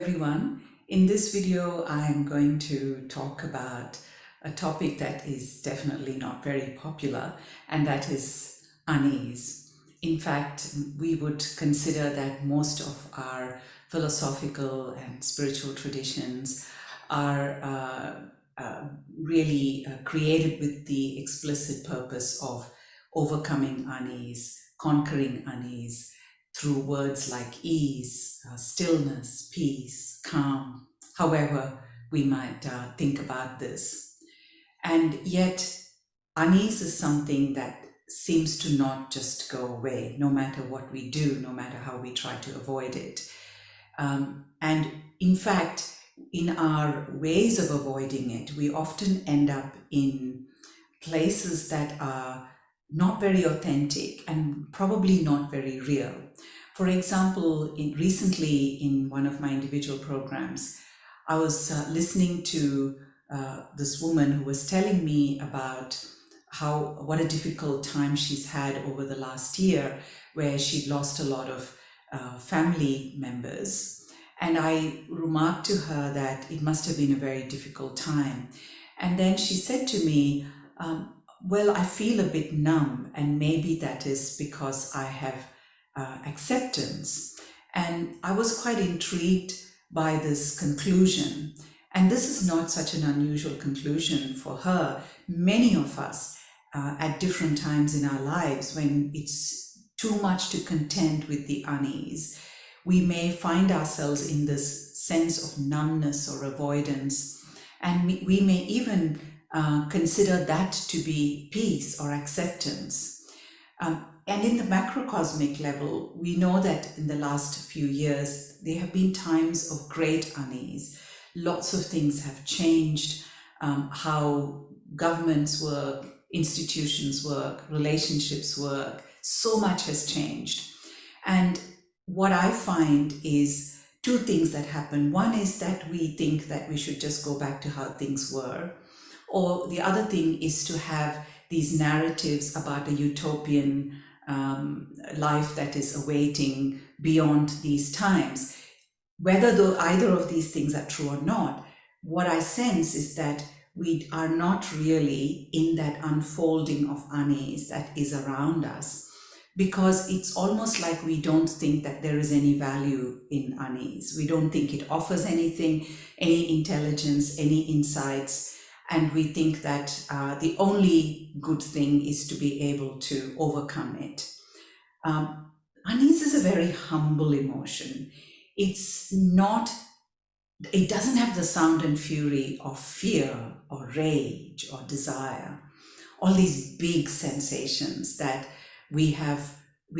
Everyone. In this video, I'm going to talk about a topic that is definitely not very popular, and that is unease. In fact, we would consider that most of our philosophical and spiritual traditions are really created with the explicit purpose of overcoming unease, conquering unease, through words like ease, stillness, peace, calm, however we might think about this. And yet, unease is something that seems to not just go away, no matter what we do, no matter how we try to avoid it. And in fact, in our ways of avoiding it, we often end up in places that are not very authentic and probably not very real. For example, recently in one of my individual programs, I was listening to this woman who was telling me about what a difficult time she's had over the last year, where she'd lost a lot of family members. And I remarked to her that it must have been a very difficult time. And then she said to me, well, I feel a bit numb, and maybe that is because I have acceptance. And I was quite intrigued by this conclusion. And this is not such an unusual conclusion for her. Many of us, at different times in our lives, when it's too much to contend with the unease, we may find ourselves in this sense of numbness or avoidance. And we may even consider that to be peace or acceptance. And in the macrocosmic level, we know that in the last few years, there have been times of great unease. Lots of things have changed, how governments work, institutions work, relationships work. So much has changed. And what I find is two things that happen. One is that we think that we should just go back to how things were. Or the other thing is to have these narratives about a utopian life that is awaiting beyond these times. Whether either of these things are true or not, what I sense is that we are not really in that unfolding of unease that is around us, because it's almost like we don't think that there is any value in unease. We don't think it offers anything, any intelligence, any insights. And we think that the only good thing is to be able to overcome it. Unease is a very humble emotion. It doesn't have the sound and fury of fear or rage or desire. All these big sensations that we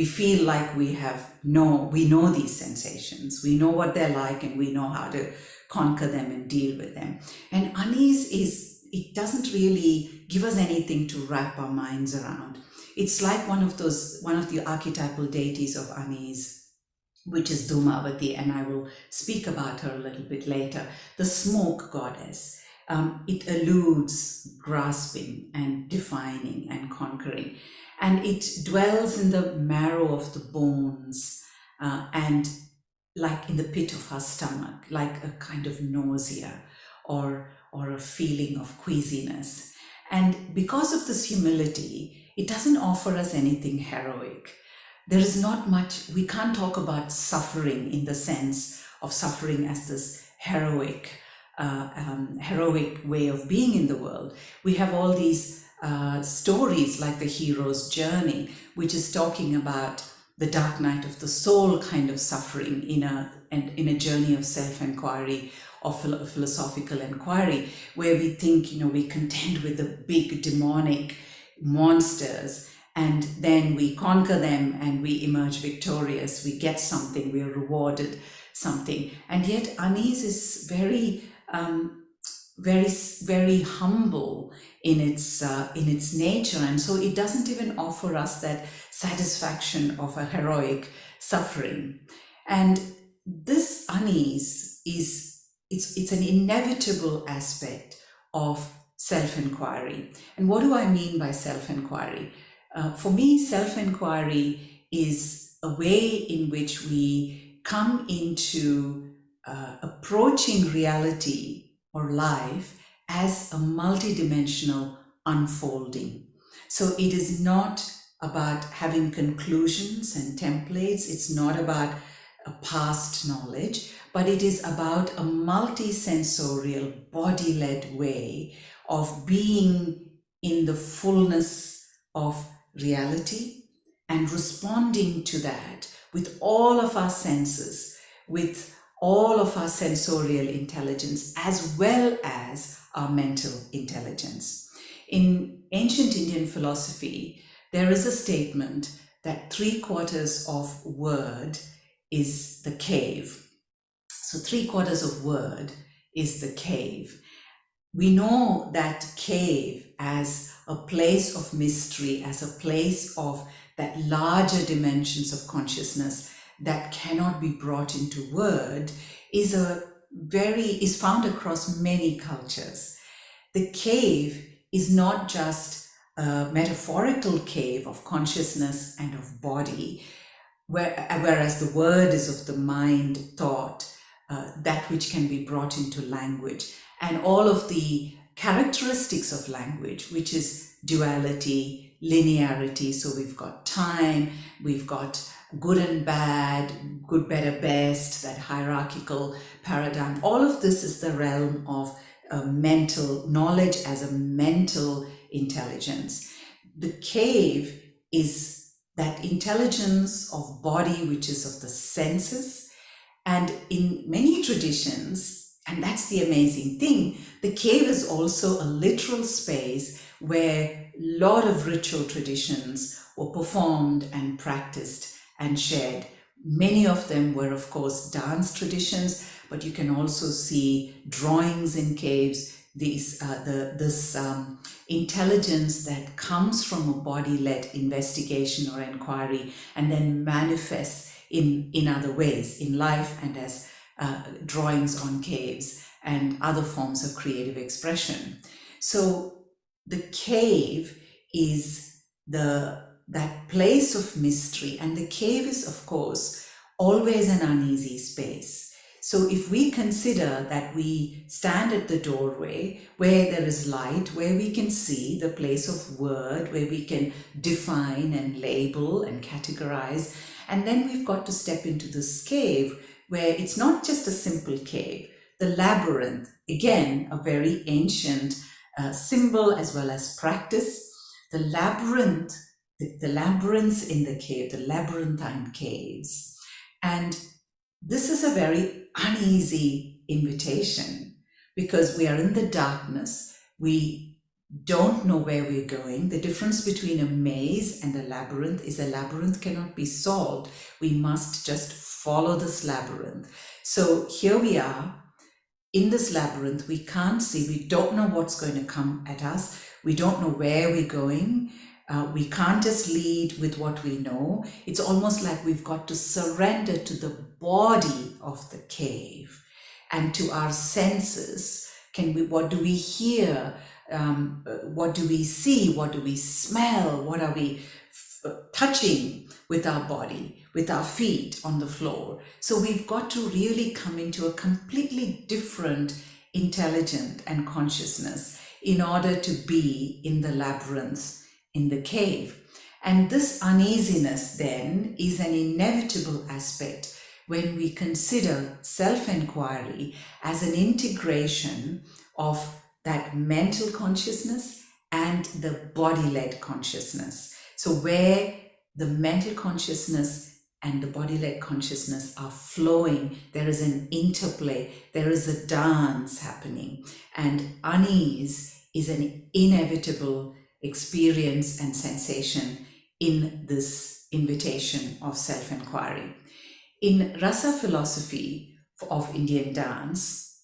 feel like we know these sensations. We know what they're like, and we know how to conquer them and deal with them. And unease it doesn't really give us anything to wrap our minds around. It's like one of the archetypal deities of unease, which is Dhumavati, and I will speak about her a little bit later, the smoke goddess. It eludes grasping and defining and conquering. And it dwells in the marrow of the bones and like in the pit of our stomach, like a kind of nausea or a feeling of queasiness. And because of this humility, it doesn't offer us anything heroic. There is not much, we can't talk about suffering in the sense of suffering as this heroic way of being in the world. We have all these stories like the hero's journey, which is talking about the dark night of the soul kind of suffering in a journey of self-inquiry or philosophical inquiry, where we think, we contend with the big demonic monsters, and then we conquer them and we emerge victorious, we get something, we are rewarded something. And yet unease is very, very humble in its nature, and so it doesn't even offer us that satisfaction of a heroic suffering. And this unease it's an inevitable aspect of self-inquiry. And what do I mean by self-inquiry? For me, self-inquiry is a way in which we come into approaching reality or life as a multidimensional unfolding. So it is not about having conclusions and templates. It's not about a past knowledge, but it is about a multi-sensorial, body-led way of being in the fullness of reality and responding to that with all of our senses, with all of our sensorial intelligence, as well as our mental intelligence. In ancient Indian philosophy, there is a statement that 3/4 of word is the cave. So 3/4 of word is the cave. We know that cave as a place of mystery, as a place of that larger dimensions of consciousness that cannot be brought into word, is found across many cultures. The cave is not just a metaphorical cave of consciousness and of body, whereas the word is of the mind, thought, that which can be brought into language, and all of the characteristics of language, which is duality, linearity. So we've got time, we've got good and bad, good, better, best, that hierarchical paradigm. All of this is the realm of mental knowledge as a mental intelligence. The cave is that intelligence of body, which is of the senses. And in many traditions, and that's the amazing thing, the cave is also a literal space where a lot of ritual traditions were performed and practiced and shared. Many of them were, of course, dance traditions, but you can also see drawings in caves, this intelligence that comes from a body-led investigation or inquiry and then manifests in other ways in life and as drawings on caves and other forms of creative expression. So the cave is that place of mystery, and the cave is, of course, always an uneasy space. So if we consider that we stand at the doorway where there is light, where we can see the place of word, where we can define and label and categorize, and then we've got to step into this cave where it's not just a simple cave. The labyrinth, again, a very ancient symbol as well as practice. The labyrinth, the labyrinths in the cave, the labyrinthine caves. And this is a very uneasy invitation because we are in the darkness. We don't know where we're going. The difference between a maze and a labyrinth is a labyrinth cannot be solved. We must just follow this labyrinth. So here we are in this labyrinth. We can't see. We don't know what's going to come at us. We don't know where we're going. We can't just lead with what we know. It's almost like we've got to surrender to the body of the cave and to our senses. What do we hear? What do we see? What do we smell? What are we touching with our body, with our feet on the floor? So we've got to really come into a completely different intelligence and consciousness in order to be in the labyrinth, in the cave. And this uneasiness then is an inevitable aspect when we consider self-inquiry as an integration of that mental consciousness and the body-led consciousness. So where the mental consciousness and the body-led consciousness are flowing, there is an interplay, there is a dance happening, and unease is an inevitable experience and sensation in this invitation of self-inquiry. In Rasa philosophy of Indian dance,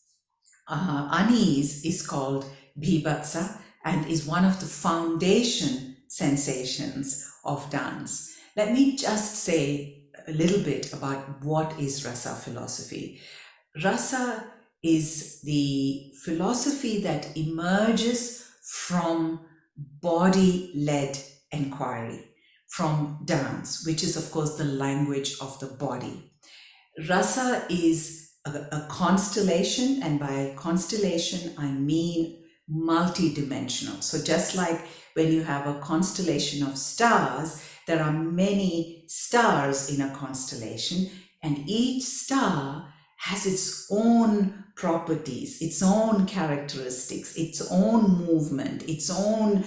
unease is called Bibhatsa and is one of the foundation sensations of dance. Let me just say a little bit about what is Rasa philosophy. Rasa is the philosophy that emerges from body-led inquiry, from dance, which is of course the language of the body. Rasa is a constellation, and by constellation I mean multidimensional. So just like when you have a constellation of stars, there are many stars in a constellation, and each star has its own properties, its own characteristics, its own movement, its own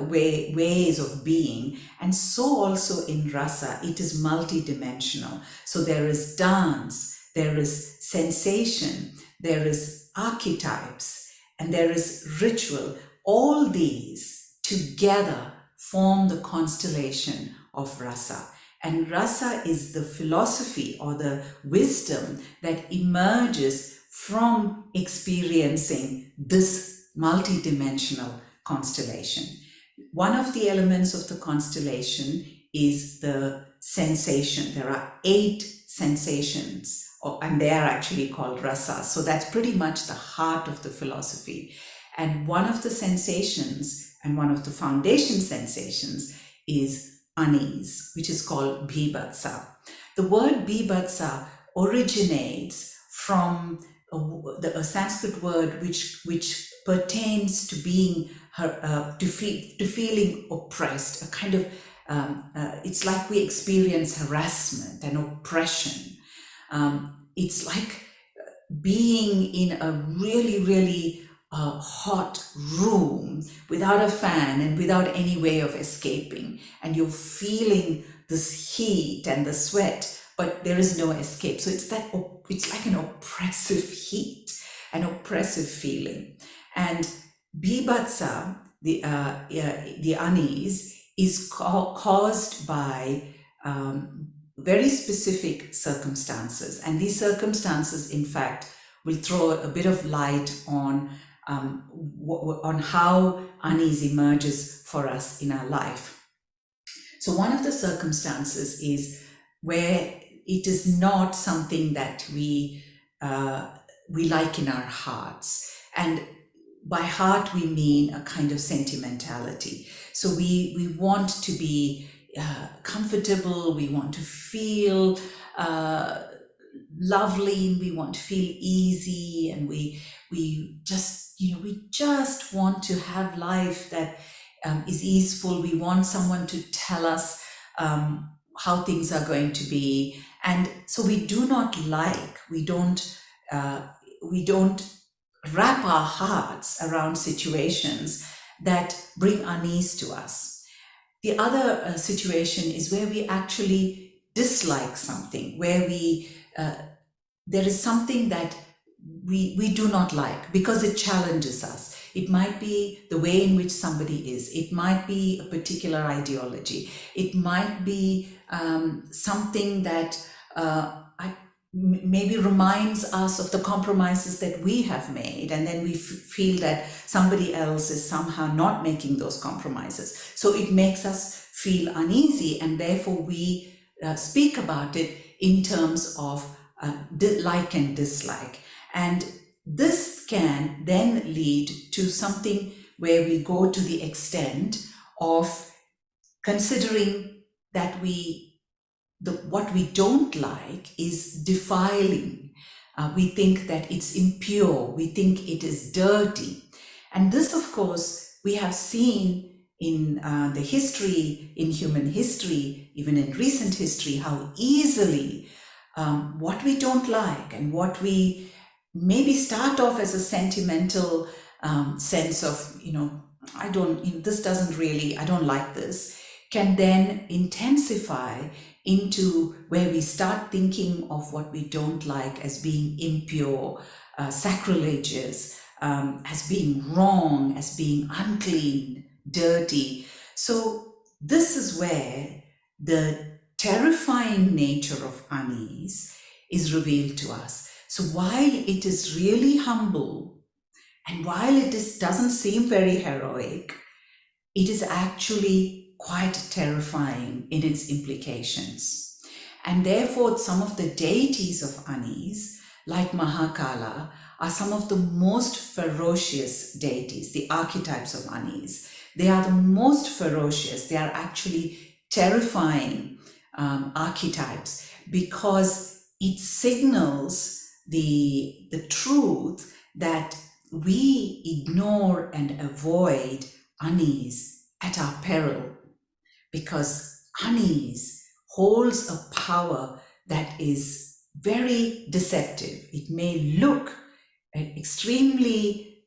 ways of being. And so also in Rasa, it is multidimensional. So there is dance, there is sensation, there is archetypes, and there is ritual. All these together form the constellation of Rasa. And Rasa is the philosophy or the wisdom that emerges from experiencing this multidimensional constellation. One of the elements of the constellation is the sensation. There are 8 sensations, and they are actually called rasa. So that's pretty much the heart of the philosophy. And one of the sensations, and one of the foundation sensations, is unease, which is called Bibhatsa. The word Bibhatsa originates from a Sanskrit word which pertains to being to feeling oppressed, a kind of it's like we experience harassment and oppression. It's like being in a really hot room without a fan and without any way of escaping, and you're feeling this heat and the sweat, but there is no escape. So it's like an oppressive heat, an oppressive feeling. And Bibhatsa, the unease, is caused by very specific circumstances. And these circumstances, in fact, will throw a bit of light on how unease emerges for us in our life. So one of the circumstances is where it is not something that we like in our hearts. And by heart, we mean a kind of sentimentality. So we want to be comfortable, we want to feel lovely, we want to feel easy, and we just want to have life that is easeful. We want someone to tell us how things are going to be. And so we don't wrap our hearts around situations that bring unease to us. The other situation is where we actually dislike something, where there is something that we do not like because it challenges us. It might be the way in which somebody is. It might be a particular ideology. It might be something that maybe reminds us of the compromises that we have made, and then we feel that somebody else is somehow not making those compromises. So it makes us feel uneasy, and therefore we speak about it in terms of like and dislike. And this can then lead to something where we go to the extent of considering that what we don't like is defiling. We think that it's impure. We think it is dirty. And this, of course, we have seen in the history, in human history, even in recent history, how easily what we don't like and what we maybe start off as a sentimental sense of, I don't like this, can then intensify into where we start thinking of what we don't like as being impure, sacrilegious, as being wrong, as being unclean, dirty. So this is where the terrifying nature of unease is revealed to us. So while it is really humble, and while it doesn't seem very heroic, it is actually quite terrifying in its implications. And therefore, some of the deities of unease, like Mahakala, are some of the most ferocious deities, the archetypes of unease. They are the most ferocious. They are actually terrifying archetypes because it signals the truth that we ignore and avoid unease at our peril, because unease holds a power that is very deceptive. It may look extremely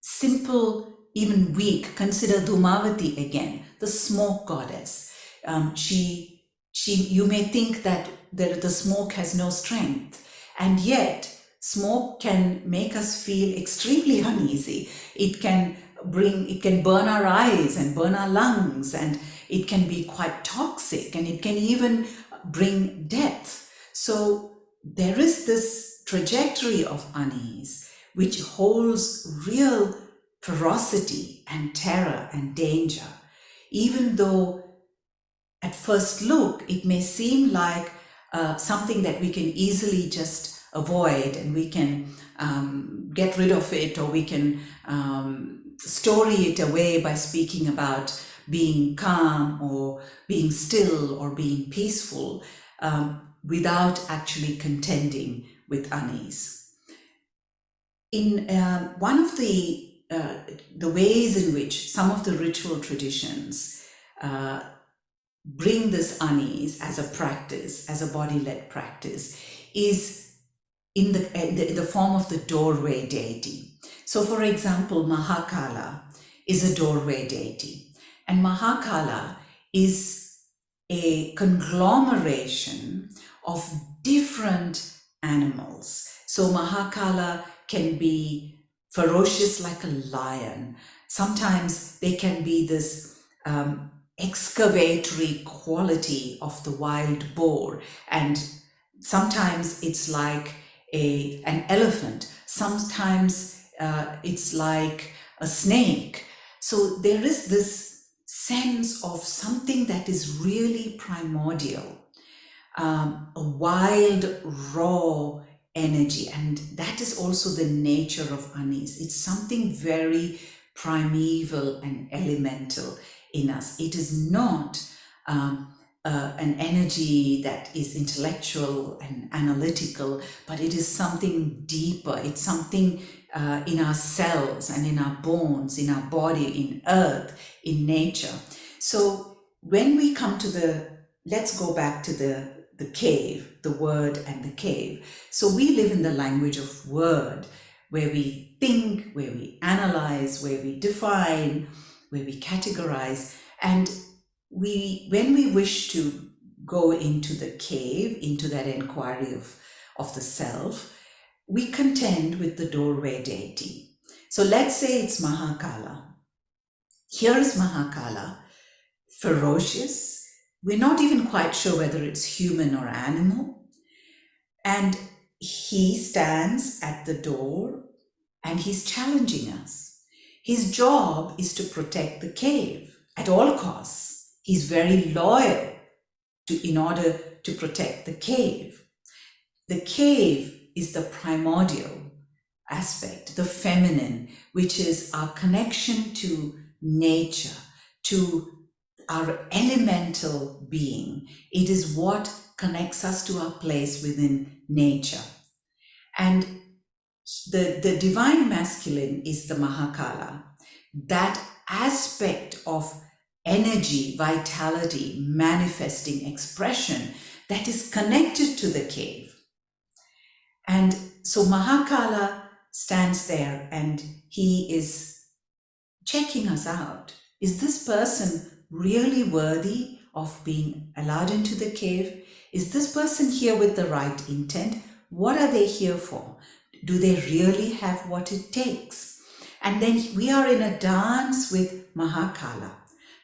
simple, even weak. Consider Dhumavati again, the smoke goddess. You may think that the smoke has no strength, and yet smoke can make us feel extremely uneasy. It can burn our eyes and burn our lungs, and it can be quite toxic, and it can even bring death. So there is this trajectory of unease which holds real ferocity and terror and danger, even though at first look it may seem like something that we can easily just avoid, and we can get rid of it, or we can story it away by speaking about being calm or being still or being peaceful, without actually contending with unease. In one of the ways in which some of the ritual traditions bring this unease as a practice, as a body-led practice, is in the form of the doorway deity. So for example, Mahakala is a doorway deity, and Mahakala is a conglomeration of different animals. So Mahakala can be ferocious like a lion. Sometimes they can be this excavatory quality of the wild boar, and sometimes it's like an elephant, sometimes it's like a snake. So there is this sense of something that is really primordial, a wild, raw energy, and that is also the nature of unease. It's something very primeval and elemental in us. It is not an energy that is intellectual and analytical, but it is something deeper. It's something in our cells and in our bones, in our body, in earth, in nature. So when we come to let's go back to the cave, the word and the cave. So we live in the language of word, where we think, where we analyze, where we define, where we categorize. And when we wish to go into the cave, into that inquiry of the self, we contend with the doorway deity. So let's say it's Mahakala. Here is Mahakala, ferocious. We're not even quite sure whether it's human or animal. And he stands at the door and he's challenging us. His job is to protect the cave at all costs. He's very loyal in order to protect the cave. The cave is the primordial aspect, the feminine, which is our connection to nature, to our elemental being. It is what connects us to our place within nature. And the divine masculine is the Mahakala, that aspect of energy, vitality, manifesting expression that is connected to the cave. And so Mahakala stands there and he is checking us out. Is this person really worthy of being allowed into the cave? Is this person here with the right intent? What are they here for? Do they really have what it takes? And then we are in a dance with Mahakala.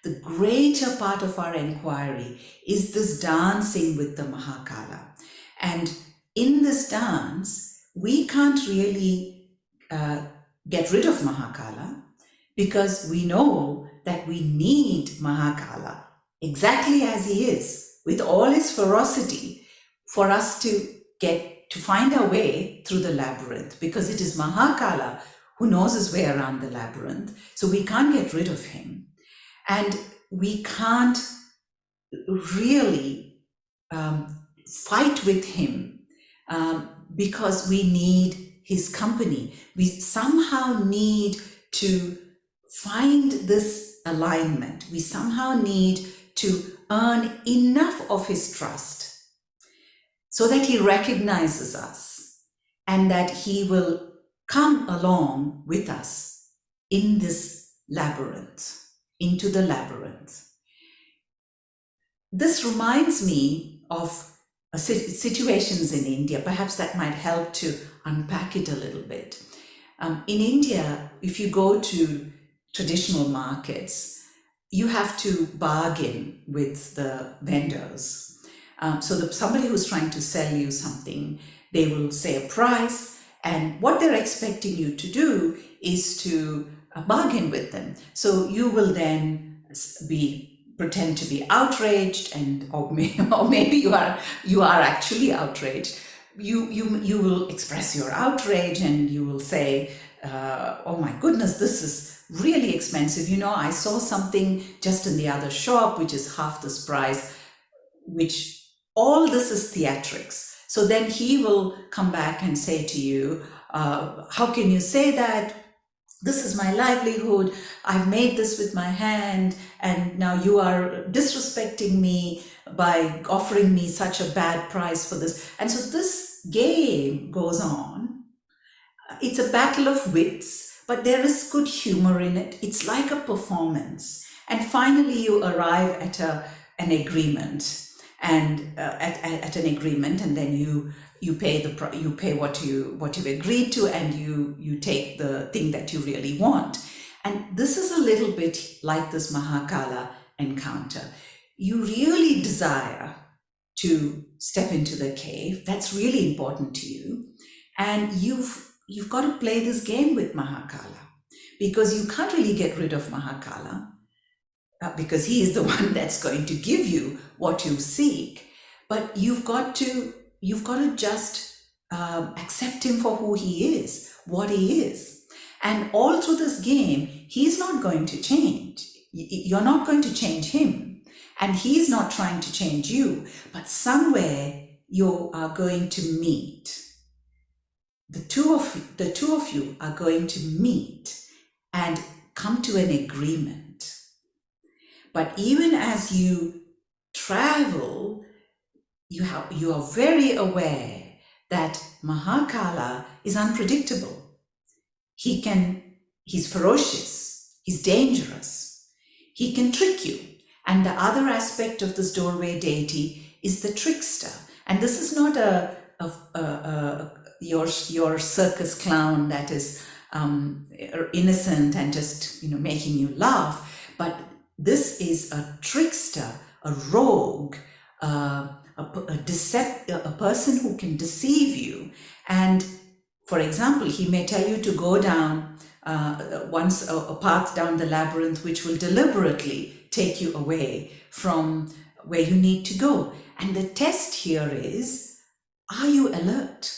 The greater part of our inquiry is this dancing with the Mahakala. And in this dance, we can't really get rid of Mahakala, because we know that we need Mahakala exactly as he is, with all his ferocity, for us to find our way through the labyrinth, because it is Mahakala who knows his way around the labyrinth. So we can't get rid of him. And we can't really fight with him because we need his company. We somehow need to find this alignment. We somehow need to earn enough of his trust so that he recognizes us and that he will come along with us in this labyrinth, into the labyrinth. This reminds me of situations in India. Perhaps that might help to unpack it a little bit. In India, if you go to traditional markets, you have to bargain with the vendors. So somebody who's trying to sell you something, they will say a price, and what they're expecting you to do is to bargain with them. So you will then pretend to be outraged, and or maybe you are actually outraged. You will express your outrage, and you will say, oh my goodness, this is really expensive. You know, I saw something just in the other shop which is half this price, which all this is theatrics. So then he will come back and say to you, how can you say that? This is my livelihood. I've made this with my hand, and now you are disrespecting me by offering me such a bad price for this. And so this game goes on. It's a battle of wits, but there is good humor in it. It's like a performance. And finally, you arrive at an agreement, and at an agreement, and then you pay what you've agreed to, and you take the thing that you really want. And this is a little bit like this Mahakala encounter. You really desire to step into the cave. That's really important to you, and you've got to play this game with Mahakala, because you can't really get rid of Mahakala, because he is the one that's going to give you what you seek. But you've got to just accept him for who he is, what he is. And all through this game, he's not going to change. You're not going to change him, and he's not trying to change you. But somewhere you are going to meet. The two of you are going to meet and come to an agreement. But even as you travel, you are very aware that Mahakala is unpredictable. He's ferocious, he's dangerous, he can trick you. And the other aspect of this doorway deity is the trickster. And this is not your circus clown that is innocent and just making you laugh, but this is a trickster, a rogue, a person who can deceive you. And for example, he may tell you to go down a path down the labyrinth, which will deliberately take you away from where you need to go. And the test here is, are you alert?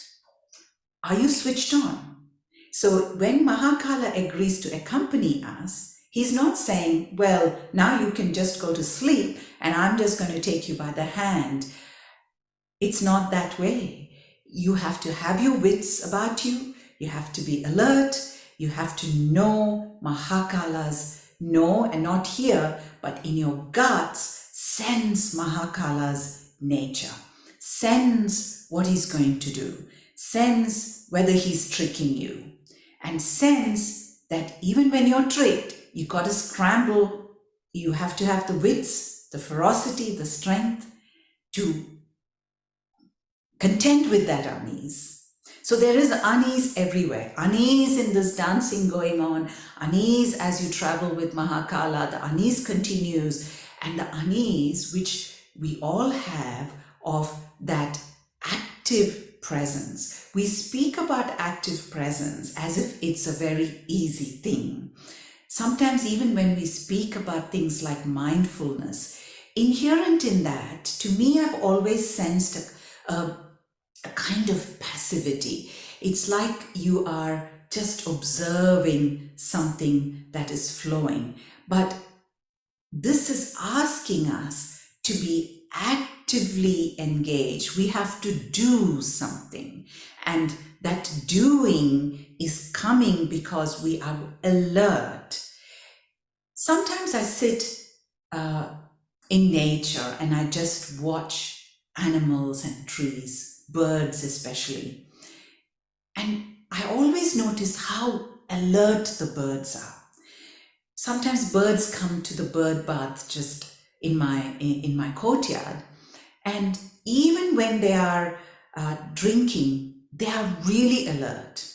Are you switched on? So when Mahakala agrees to accompany us, he's not saying, well, now you can just go to sleep and I'm just going to take you by the hand. It's not that way. You have to have your wits about you. You have to be alert. You have to know Mahakala's know, and not here, but in your guts, sense Mahakala's nature. Sense what he's going to do. Sense whether he's tricking you. And sense that even when you're tricked, you got to scramble. You have to have the wits, the ferocity, the strength to contend with that unease. So there is unease everywhere. Unease in this dancing going on. Unease as you travel with Mahakala. The unease continues. And the unease which we all have of that active presence. We speak about active presence as if it's a very easy thing. Sometimes even when we speak about things like mindfulness, inherent in that, to me, I've always sensed a kind of passivity. It's like you are just observing something that is flowing. But this is asking us to be actively engage. We have to do something. And that doing is coming because we are alert. Sometimes I sit in nature and I just watch animals and trees, birds especially. And I always notice how alert the birds are. Sometimes birds come to the bird bath just in my courtyard, and even when they are drinking, they are really alert.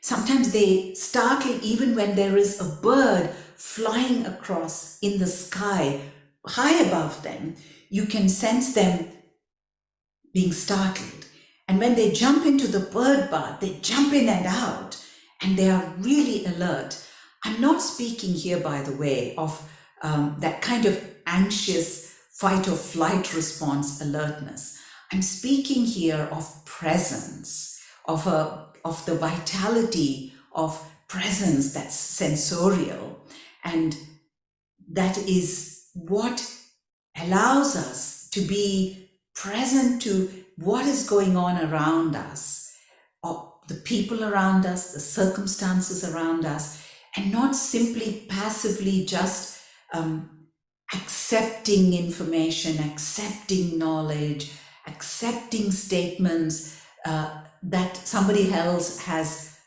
Sometimes they startle even when there is a bird flying across in the sky high above them. You can sense them being startled. And when they jump into the bird bath, they jump in and out, and they are really alert. I'm not speaking here, by the way, of that kind of anxious fight or flight response alertness. I'm speaking here of presence, of the vitality of presence that's sensorial. And that is what allows us to be present to what is going on around us, or the people around us, the circumstances around us, and not simply passively just accepting information, accepting knowledge, accepting statements that somebody else has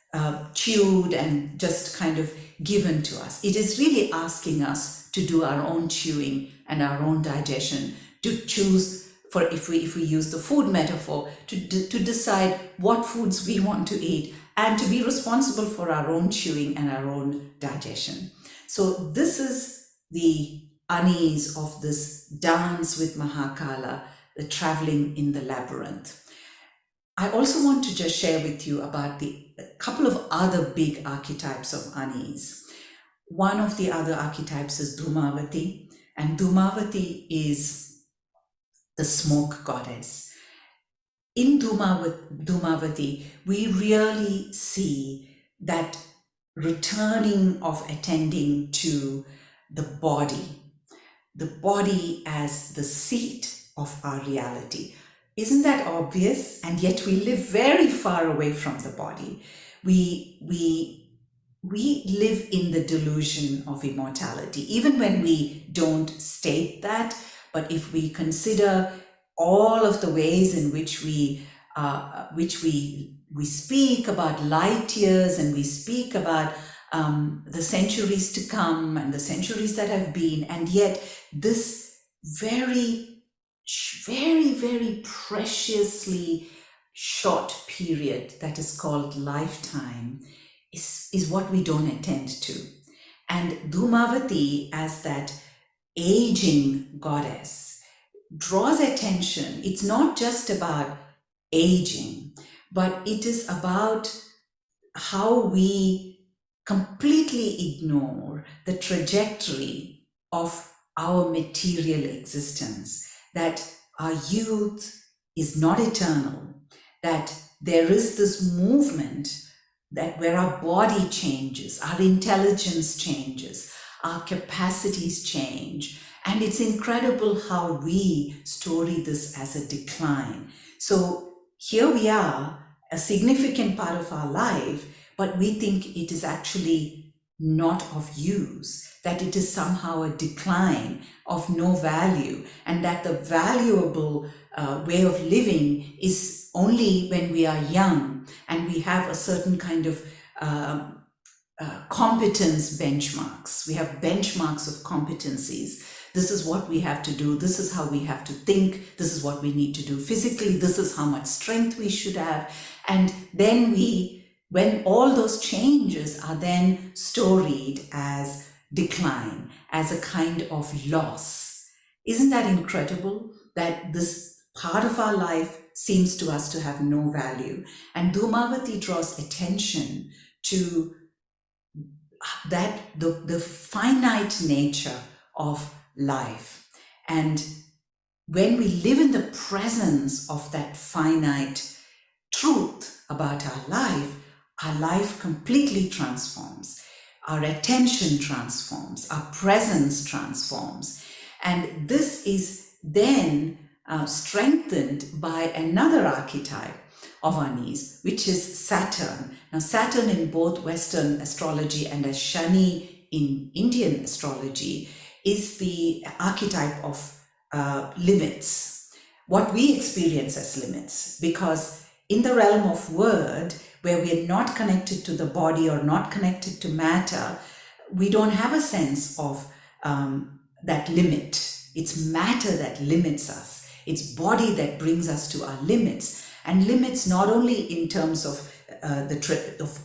chewed and just kind of given to us. It is really asking us to do our own chewing and our own digestion, to choose, for if we use the food metaphor, to decide what foods we want to eat, and to be responsible for our own chewing and our own digestion. So this is the unease of this dance with Mahakala, the traveling in the labyrinth. I also want to just share with you about a couple of other big archetypes of unease. One of the other archetypes is Dhumavati, and Dhumavati is the smoke goddess. In Dhumavati, we really see that returning of attending to the body as the seat of our reality. Isn't that obvious? And yet we live very far away from the body. We live in the delusion of immortality, even when we don't state that. But if we consider all of the ways in which we speak about light years, and we speak about the centuries to come and the centuries that have been, and yet this very, very, very preciously short period that is called lifetime is what we don't attend to. And Dhumavati, as that aging goddess, draws attention. It's not just about aging, but it is about how we completely ignore the trajectory of our material existence, that our youth is not eternal, that there is this movement that where our body changes, our intelligence changes, our capacities change. And it's incredible how we story this as a decline. So here we are, a significant part of our life, but we think it is actually not of use, that it is somehow a decline of no value, and that the valuable way of living is only when we are young and we have a certain kind of competence benchmarks. We have benchmarks of competencies. This is what we have to do. This is how we have to think. This is what we need to do physically. This is how much strength we should have. And then when all those changes are then storied as decline, as a kind of loss. Isn't that incredible? That this part of our life seems to us to have no value. And Dhumavati draws attention to that, the finite nature of life. And when we live in the presence of that finite truth about our life completely transforms. Our attention transforms, our presence transforms. And this is then strengthened by another archetype of unease, which is Saturn. Now, Saturn in both Western astrology and as Shani in Indian astrology is the archetype of limits, what we experience as limits, because in the realm of word, where we are not connected to the body or not connected to matter, we don't have a sense of that limit. It's matter that limits us. It's body that brings us to our limits, and limits not only in terms of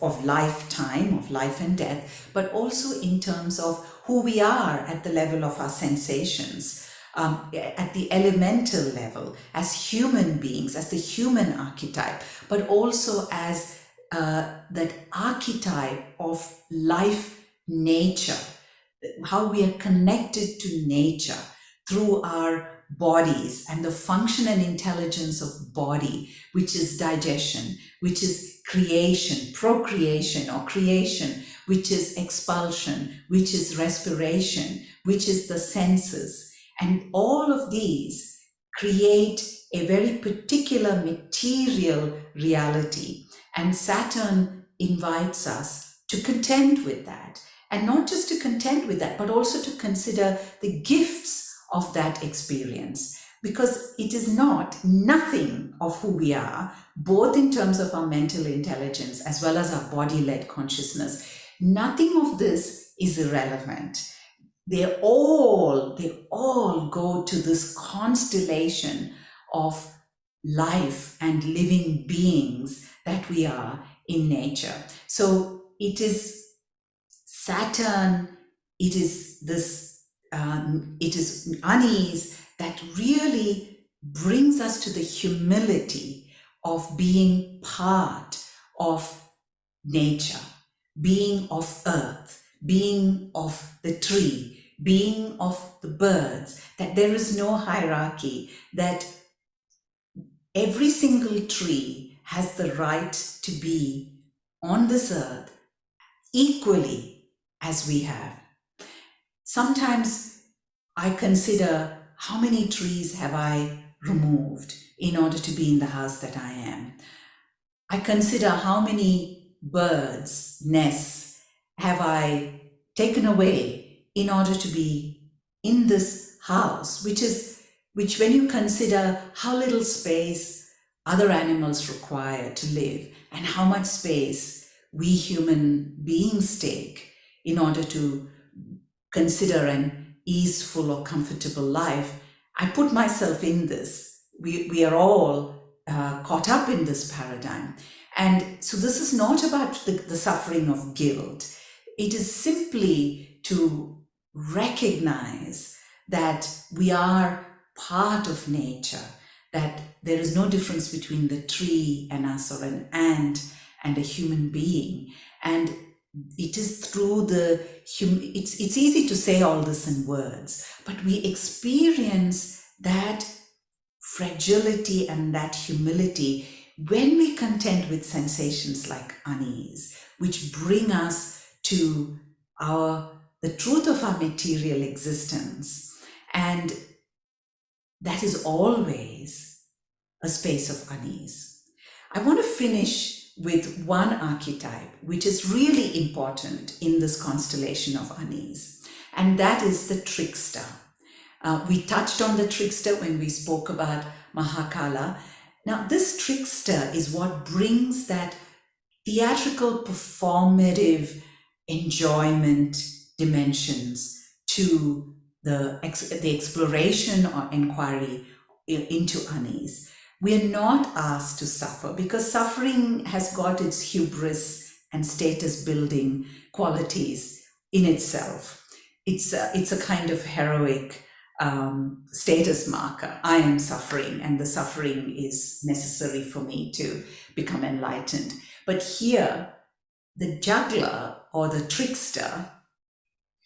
of lifetime, of life and death, but also in terms of who we are at the level of our sensations, at the elemental level, as human beings, as the human archetype, but also as that archetype of life, nature, how we are connected to nature through our bodies and the function and intelligence of body, which is digestion, which is creation, procreation or creation, which is expulsion, which is respiration, which is the senses. And all of these create a very particular material reality. And Saturn invites us to contend with that. And not just to contend with that, but also to consider the gifts of that experience, because it is nothing of who we are, both in terms of our mental intelligence as well as our body-led consciousness. Nothing of this is irrelevant. They all go to this constellation of life and living beings that we are in nature. So it is Saturn, it is this it is unease that really brings us to the humility of being part of nature, being of earth, being of the tree, being of the birds, that there is no hierarchy, that every single tree has the right to be on this earth equally as we have. Sometimes I consider how many trees have I removed in order to be in the house that I am. I consider how many birds' nests have I taken away in order to be in this house, which when you consider how little space other animals require to live and how much space we human beings take in order to consider an easeful or comfortable life, I put myself in this. We are all caught up in this paradigm. And so this is not about the suffering of guilt. It is simply to recognize that we are part of nature, that there is no difference between the tree and us, or an ant and a human being. And it is through it's easy to say all this in words, but we experience that fragility and that humility when we contend with sensations like unease, which bring us to the truth of our material existence. And that is always a space of unease. I want to finish with one archetype, which is really important in this constellation of unease, and that is the trickster. We touched on the trickster when we spoke about Mahakala. Now, this trickster is what brings that theatrical, performative enjoyment dimensions to the exploration or inquiry into unease. We are not asked to suffer, because suffering has got its hubris and status building qualities in itself. It's a kind of heroic status marker. I am suffering, and the suffering is necessary for me to become enlightened. But here, the juggler or the trickster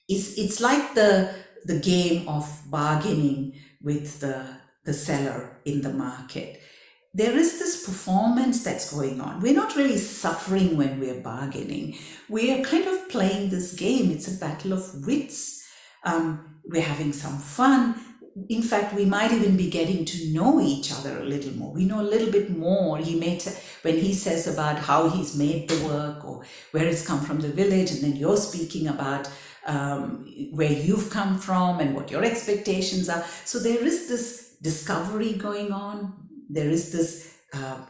it's like the game of bargaining with the seller in the market. There is this performance that's going on. We're not really suffering when we're bargaining. We are kind of playing this game. It's a battle of wits. We're having some fun. in fact, we might even be getting to know each other a little more. We know a little bit more. When he says about how he's made the work or where it's come from the village, and then you're speaking about where you've come from and what your expectations are. So there is this discovery going on. There is this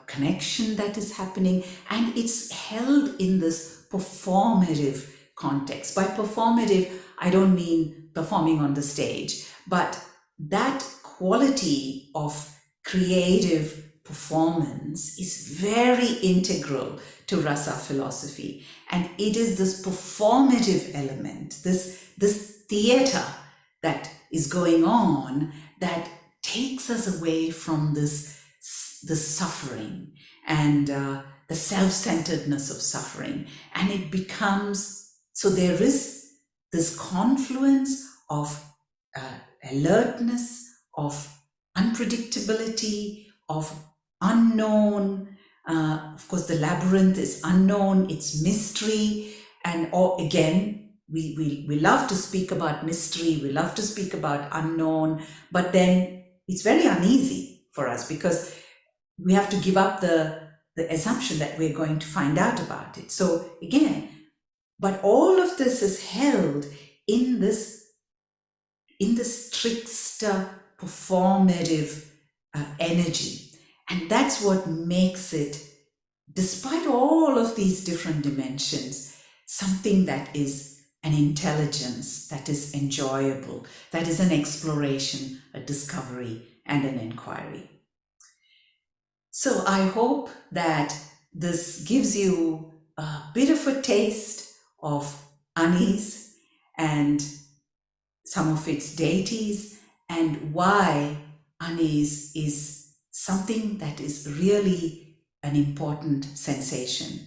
connection that is happening, and it's held in this performative context. By performative, I don't mean performing on the stage, but that quality of creative performance is very integral to Rasa philosophy. And it is this performative element, this theater that is going on that takes us away from this suffering and the self-centeredness of suffering. And it becomes, so there is this confluence of alertness, of unpredictability, of unknown. Of course, the labyrinth is unknown, it's mystery. And again, we love to speak about mystery, we love to speak about unknown, but then it's very uneasy for us because we have to give up the assumption that we're going to find out about it. So again, but all of this is held in this trickster performative energy. And that's what makes it, despite all of these different dimensions, something that is an intelligence, that is enjoyable, that is an exploration, a discovery, and an inquiry. So I hope that this gives you a bit of a taste of unease and some of its deities, and why unease is something that is really an important sensation,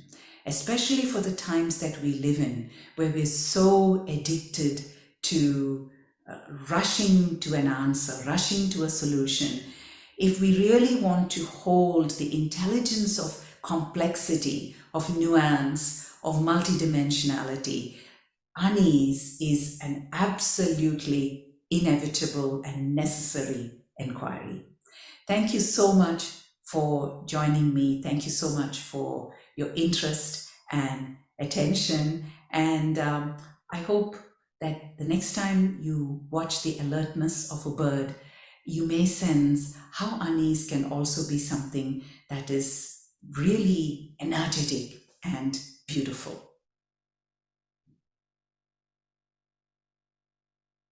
especially for the times that we live in, where we're so addicted to rushing to an answer, rushing to a solution. If we really want to hold the intelligence of complexity, of nuance, of multidimensionality, unease is an absolutely inevitable and necessary inquiry. Thank you so much for joining me. Thank you so much for your interest and attention. And I hope that the next time you watch the alertness of a bird, you may sense how unease can also be something that is really energetic and beautiful.